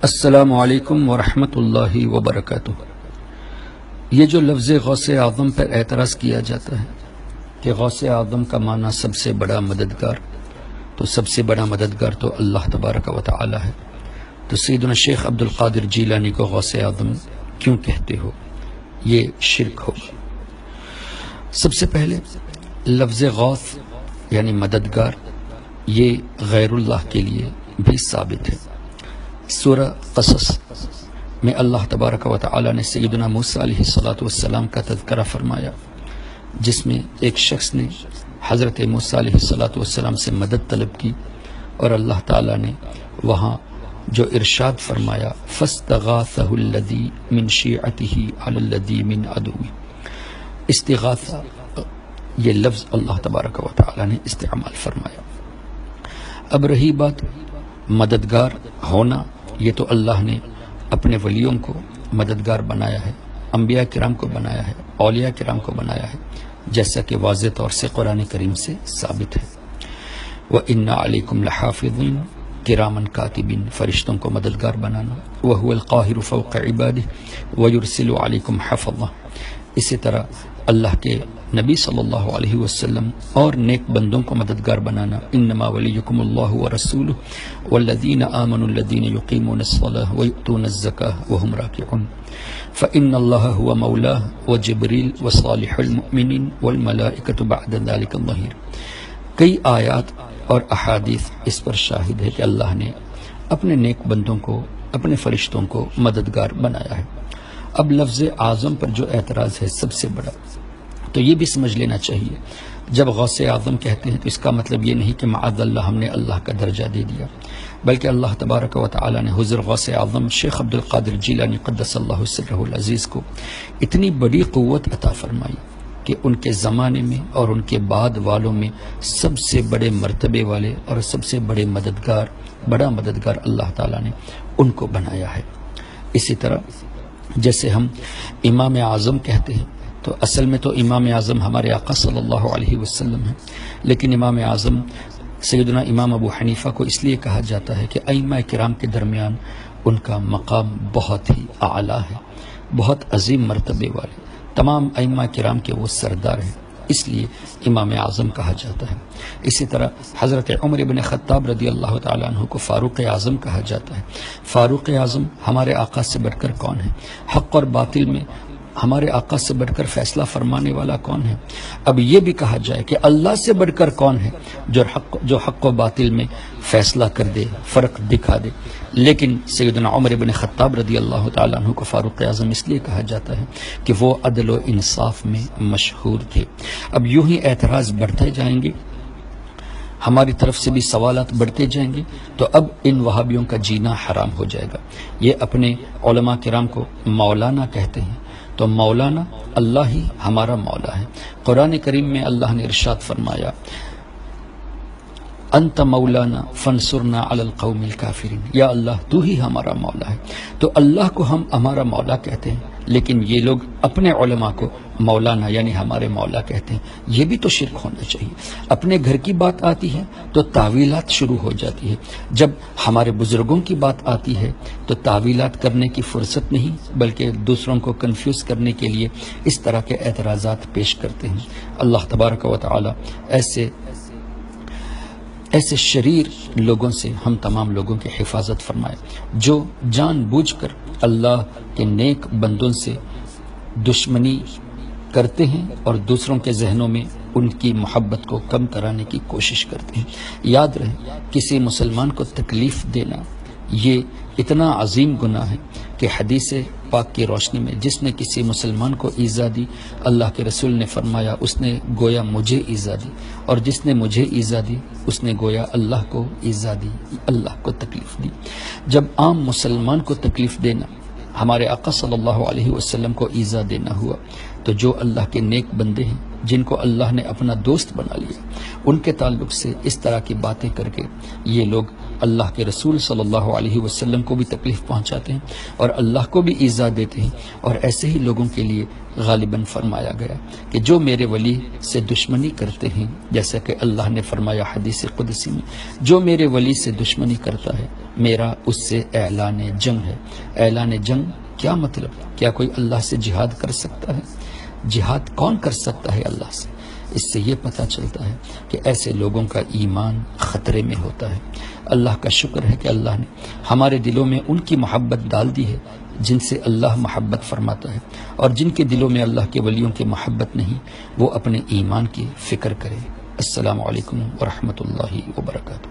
السلام علیکم ورحمۃ اللہ وبرکاتہ۔ یہ جو لفظ غوث اعظم پر اعتراض کیا جاتا ہے کہ غوث اعظم کا معنی سب سے بڑا مددگار، تو سب سے بڑا مددگار تو اللہ تبارک و تعالی ہے، تو سیدنا شیخ عبد القادر جیلانی کو غوث اعظم کیوں کہتے ہو؟ یہ شرک ہوگا۔ سب سے پہلے لفظ غوث یعنی مددگار یہ غیر اللہ کے لیے بھی ثابت ہے۔ سورہ قصص میں اللہ تبارک و تعالی نے سیدنا موسیٰ علیہ السلام کا تذکرہ فرمایا، جس میں ایک شخص نے حضرت موسیٰ علیہ السلام سے مدد طلب کی، اور اللہ تعالی نے وہاں جو ارشاد فرمایا فاستغاثہ الذی من شیعتہ علی الذی من عدوہ، استغاثہ یہ لفظ اللہ تبارک و تعالی نے استعمال فرمایا۔ اب رہی بات مددگار ہونا، یہ تو اللہ نے اپنے ولیوں کو مددگار بنایا ہے، انبیاء کرام کو بنایا ہے، اولیاء کرام کو بنایا ہے، جیسا کہ واضح طور سے قرآن کریم سے ثابت ہے۔ وَإِنَّ عَلَيْكُمْ لَحَافِظِينَ کِرَامًا کاتبین، فرشتوں کو مددگار بنانا، وَهُوَ الْقَاهِرُ فَوْقَ عِبَادِهِ وَيُرْسِلُ عَلَيْكُمْ حَفَظَةً۔ اسی طرح اللہ کے نبی صلی اللہ علیہ وسلم اور نیک بندوں کو مددگار بنانا، انما ولیکم اللہ ورسولہ والذین آمنوا الذین یقیمون الصلاة ویؤتون الزکاة وهم راکعون فإن اللہ هو مولاه وجبریل وصالح المؤمنین والملائکۃ بعد ذلک ظہیر۔ کئی آیات اور احادیث اس پر شاہد ہے کہ اللہ نے اپنے نیک بندوں کو، اپنے فرشتوں کو مددگار بنایا ہے۔ اب لفظ اعظم پر جو اعتراض ہے سب سے بڑا، تو یہ بھی سمجھ لینا چاہیے، جب غوث اعظم کہتے ہیں تو اس کا مطلب یہ نہیں کہ معاذ اللہ ہم نے اللہ کا درجہ دے دیا، بلکہ اللہ تبارک و تعالی نے حضور غوث اعظم شیخ عبد القادر جیلانی قدس اللہ سرہ العزیز کو اتنی بڑی قوت عطا فرمائی کہ ان کے زمانے میں اور ان کے بعد والوں میں سب سے بڑے مرتبے والے اور سب سے بڑے مددگار، بڑا مددگار اللہ تعالی نے ان کو بنایا ہے۔ اسی طرح جیسے ہم امام اعظم کہتے ہیں، تو اصل میں تو امام اعظم ہمارے آقا صلی اللہ علیہ وسلم ہیں، لیکن امام اعظم سیدنا امام ابو حنیفہ کو اس لیے کہا جاتا ہے کہ ائمہ کرام کے درمیان ان کا مقام بہت ہی اعلیٰ ہے، بہت عظیم مرتبے والے، تمام ائمہ کرام کے وہ سردار ہیں، اس لیے امام اعظم کہا جاتا ہے۔ اسی طرح حضرت عمر بن خطاب رضی اللہ تعالیٰ عنہ کو فاروق اعظم کہا جاتا ہے۔ فاروق اعظم ہمارے آقا سے بڑھ کر کون ہے؟ حق اور باطل میں ہمارے آقا سے بڑھ کر فیصلہ فرمانے والا کون ہے؟ اب یہ بھی کہا جائے کہ اللہ سے بڑھ کر کون ہے جو حق و باطل میں فیصلہ کر دے، فرق دکھا دے، لیکن سیدنا عمر بن خطاب رضی اللہ تعالیٰ عنہ کو فاروق اعظم اس لیے کہا جاتا ہے کہ وہ عدل و انصاف میں مشہور تھے۔ اب یوں ہی اعتراض بڑھتے جائیں گے، ہماری طرف سے بھی سوالات بڑھتے جائیں گے، تو اب ان وہابیوں کا جینا حرام ہو جائے گا۔ یہ اپنے علماء کرام کو مولانا کہتے ہیں، تو مولانا اللہ ہی ہمارا مولا ہے۔ قرآن کریم میں اللہ نے ارشاد فرمایا انت مولانا فانصرنا علی القوم الکافرین، یا اللہ تو ہی ہمارا مولا ہے۔ تو اللہ کو ہم ہمارا مولا کہتے ہیں، لیکن یہ لوگ اپنے علماء کو مولانا یعنی ہمارے مولا کہتے ہیں، یہ بھی تو شرک ہونا چاہیے۔ اپنے گھر کی بات آتی ہے تو تعویلات شروع ہو جاتی ہے، جب ہمارے بزرگوں کی بات آتی ہے تو تعویلات کرنے کی فرصت نہیں، بلکہ دوسروں کو کنفیوز کرنے کے لیے اس طرح کے اعتراضات پیش کرتے ہیں۔ اللہ تبارک و تعالی ایسے شریر لوگوں سے ہم تمام لوگوں کی حفاظت فرمائے، جو جان بوجھ کر اللہ کے نیک بندوں سے دشمنی کرتے ہیں اور دوسروں کے ذہنوں میں ان کی محبت کو کم کرانے کی کوشش کرتے ہیں۔ یاد رہے، کسی مسلمان کو تکلیف دینا یہ اتنا عظیم گناہ ہے کہ حدیث پاک کی روشنی میں جس نے کسی مسلمان کو ایذا دی، اللہ کے رسول نے فرمایا اس نے گویا مجھے ایذا دی، اور جس نے مجھے ایذا دی اس نے گویا اللہ کو ایذا دی، اللہ کو تکلیف دی۔ جب عام مسلمان کو تکلیف دینا ہمارے آقا صلی اللہ علیہ وسلم کو ایذا دینا ہوا، تو جو اللہ کے نیک بندے ہیں جن کو اللہ نے اپنا دوست بنا لیا، ان کے تعلق سے اس طرح کی باتیں کر کے یہ لوگ اللہ کے رسول صلی اللہ علیہ وسلم کو بھی تکلیف پہنچاتے ہیں اور اللہ کو بھی ایذا دیتے ہیں۔ اور ایسے ہی لوگوں کے لیے غالباً فرمایا گیا کہ جو میرے ولی سے دشمنی کرتے ہیں، جیسا کہ اللہ نے فرمایا حدیث قدسی میں، جو میرے ولی سے دشمنی کرتا ہے میرا اس سے اعلان جنگ ہے۔ اعلان جنگ کیا مطلب؟ کیا کوئی اللہ سے جہاد کر سکتا ہے؟ جہاد کون کر سکتا ہے اللہ سے؟ اس سے یہ پتہ چلتا ہے کہ ایسے لوگوں کا ایمان خطرے میں ہوتا ہے۔ اللہ کا شکر ہے کہ اللہ نے ہمارے دلوں میں ان کی محبت ڈال دی ہے جن سے اللہ محبت فرماتا ہے، اور جن کے دلوں میں اللہ کے ولیوں کی محبت نہیں وہ اپنے ایمان کی فکر کرے۔ السلام علیکم ورحمۃ اللہ وبرکاتہ۔